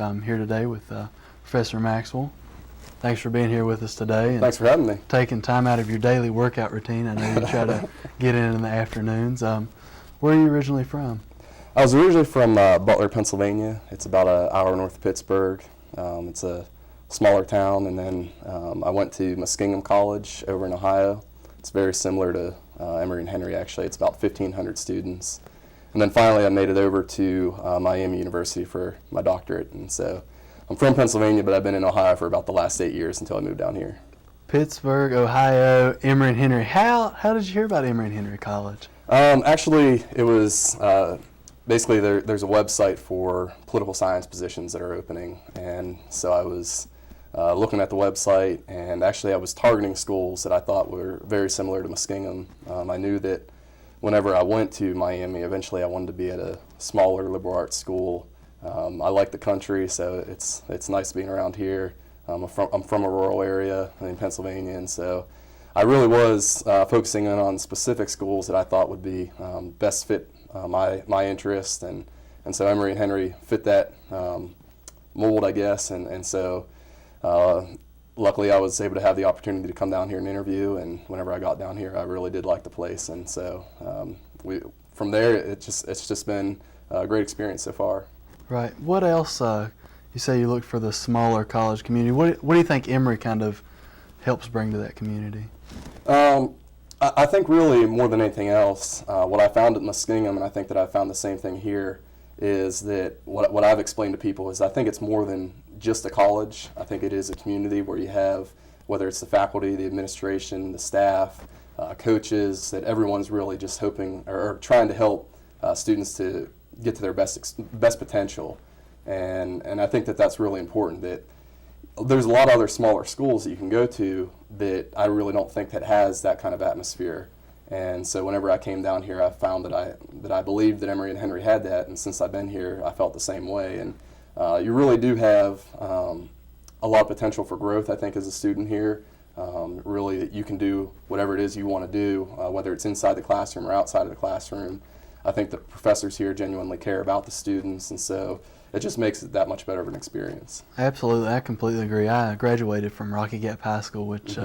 I'm here today with Professor Maxwell. Thanks for being here with us today. And thanks for having me. Taking time out of your daily workout routine. I know you try to get in the afternoons. Where are you originally from? I was originally from Butler, Pennsylvania. It's about an hour north of Pittsburgh. It's a smaller town, and then I went to Muskingum College over in Ohio. It's very similar to Emory Henry, actually. It's about 1,500 students. And then finally I made it over to Miami University for my doctorate. And so I'm from Pennsylvania, but I've been in Ohio for about the last 8 years until I moved down here. Pittsburgh, Ohio, Emory Henry. How did you hear about Emory Henry College? Actually, it was basically there's a website for political science positions that are opening. And so I was looking at the website, and actually I was targeting schools that I thought were very similar to Muskingum. I knew that whenever I went to Miami, eventually I wanted to be at a smaller liberal arts school. I like the country, so it's nice being around here. I'm from a rural area in Pennsylvania, and so I really was focusing in on specific schools that I thought would be best fit my interest, and so Emory Henry fit that mold, I guess, and so luckily I was able to have the opportunity to come down here and interview, and whenever I got down here I really did like the place, and so from there it's just been a great experience so far. Right. What else, you say you look for the smaller college community, what do you think Emory kind of helps bring to that community? I think really more than anything else, what I found at Muskingum, and I think that I found the same thing here, is that what I've explained to people is I think it's more than just a college. I think it is a community where you have, whether it's the faculty, the administration, the staff, coaches, that everyone's really just hoping or trying to help students to get to their best potential. And I think that that's really important. That there's a lot of other smaller schools that you can go to that I really don't think that has that kind of atmosphere. And so whenever I came down here, I found that I believed that Emory and Henry had that, and since I've been here, I felt the same way. And you really do have a lot of potential for growth, I think, as a student here. Really, that you can do whatever it is you want to do, whether it's inside the classroom or outside of the classroom. I think the professors here genuinely care about the students, and so it just makes it that much better of an experience. Absolutely, I completely agree. I graduated from Rocky Gap High School, which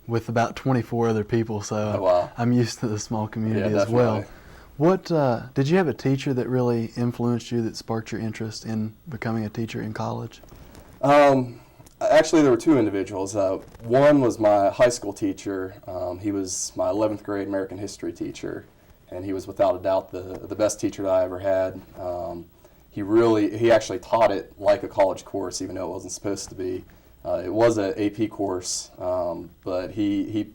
with about 24 other people, so wow. I'm used to the small community as definitely. well. What did you have a teacher that really influenced you, that sparked your interest in becoming a teacher in college? Actually, there were two individuals. One was my high school teacher. He was my 11th grade American history teacher, and he was without a doubt the best teacher that I ever had. He actually taught it like a college course, even though it wasn't supposed to be. It was an AP course, but he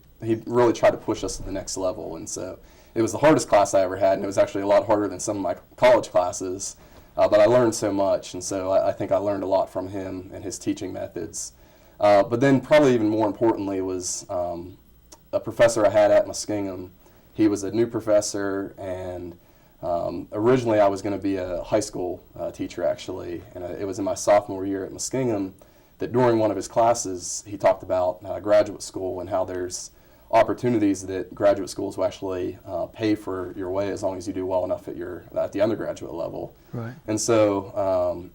really tried to push us to the next level, and so it was the hardest class I ever had, and it was actually a lot harder than some of my college classes, but I learned so much, and so I think I learned a lot from him and his teaching methods. But then probably even more importantly was a professor I had at Muskingum. He was a new professor, and originally I was going to be a high school teacher, actually, and it was in my sophomore year at Muskingum that during one of his classes he talked about graduate school and how there's opportunities that graduate schools will actually pay for your way as long as you do well enough at the undergraduate level. Right. And so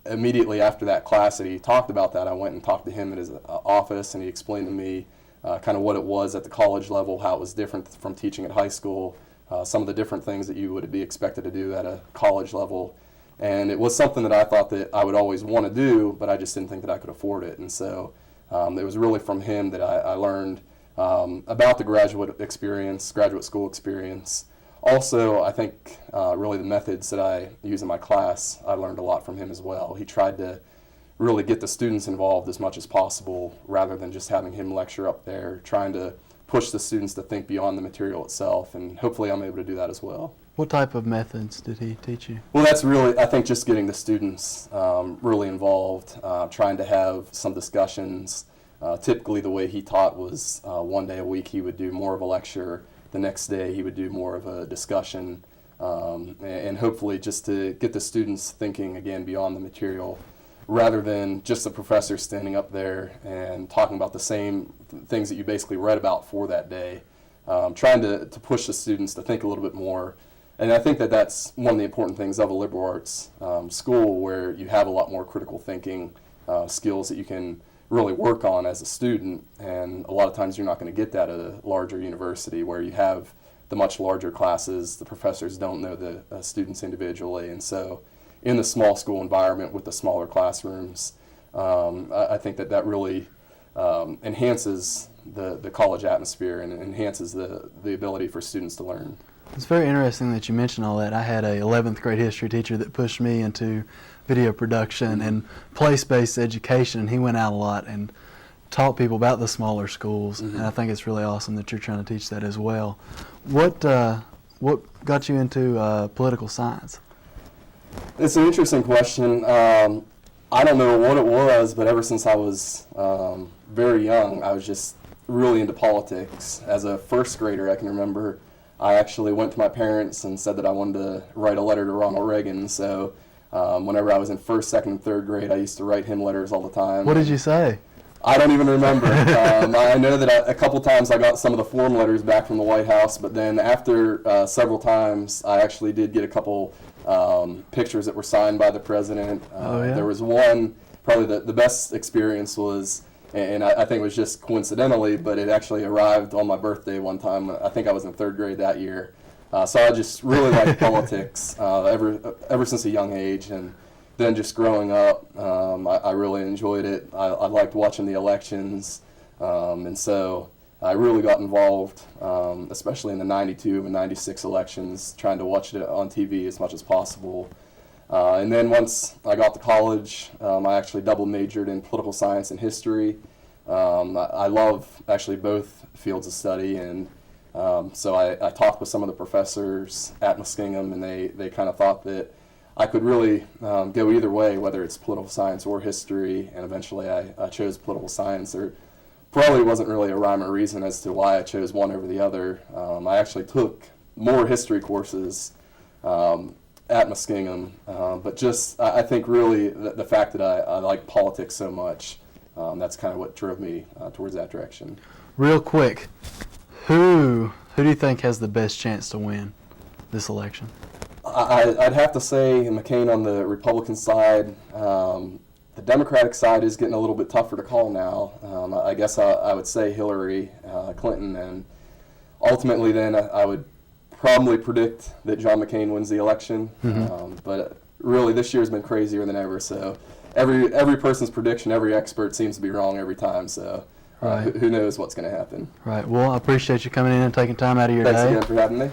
immediately after that class that he talked about that, I went and talked to him at his office, and he explained to me kind of what it was at the college level, how it was different from teaching at high school, some of the different things that you would be expected to do at a college level. And it was something that I thought that I would always want to do, but I just didn't think that I could afford it. And so it was really from him that I learned about the graduate school experience. Also, I think really the methods that I use in my class, I learned a lot from him as well. He tried to really get the students involved as much as possible rather than just having him lecture up there, trying to push the students to think beyond the material itself, and hopefully I'm able to do that as well. What type of methods did he teach you? Well, that's really, I think, just getting the students really involved, trying to have some discussions. Typically the way he taught was one day a week he would do more of a lecture, the next day he would do more of a discussion, and hopefully just to get the students thinking again beyond the material, rather than just the professor standing up there and talking about the same things that you basically read about for that day. Trying to push the students to think a little bit more, And I think that that's one of the important things of a liberal arts school, where you have a lot more critical thinking skills that you can really work on as a student. And a lot of times you're not going to get that at a larger university where you have the much larger classes. The professors don't know the students individually. And so in the small school environment with the smaller classrooms, I think that really enhances the college atmosphere and enhances the ability for students to learn. It's very interesting that you mentioned all that. I had a 11th grade history teacher that pushed me into video production and place-based education, and he went out a lot and taught people about the smaller schools, and I think it's really awesome that you're trying to teach that as well. What got you into political science? It's an interesting question. I don't know what it was, but ever since I was very young, I was just really into politics. As a first grader, I can remember I actually went to my parents and said that I wanted to write a letter to Ronald Reagan. So whenever I was in first, second, and third grade, I used to write him letters all the time. What did you say? I don't even remember. I know that a couple times I got some of the form letters back from the White House, but then after several times, I actually did get a couple pictures that were signed by the president. There was one, probably the best experience was, and I think it was just coincidentally, but it actually arrived on my birthday one time. I think I was in third grade that year. So I just really liked politics ever since a young age, and then just growing up, I really enjoyed it. I liked watching the elections, and so I really got involved, especially in the 92 and 96 elections, trying to watch it on TV as much as possible. And then once I got to college, I actually double majored in political science and history. I love actually both fields of study, and so I talked with some of the professors at Muskingum, and they kind of thought that I could really go either way, whether it's political science or history, and eventually I chose political science. There probably wasn't really a rhyme or reason as to why I chose one over the other. I actually took more history courses at Muskingum, but just I think really the fact that I like politics so much, that's kind of what drove me towards that direction. Real quick, who do you think has the best chance to win this election? I'd have to say McCain on the Republican side. The Democratic side is getting a little bit tougher to call now. I guess I would say Hillary Clinton, and ultimately then I would probably predict that John McCain wins the election. But really this year has been crazier than ever, so every person's prediction, every expert seems to be wrong every time, so who knows what's going to happen. Right. Well, I appreciate you coming in and taking time out of your day. Thanks again for having me.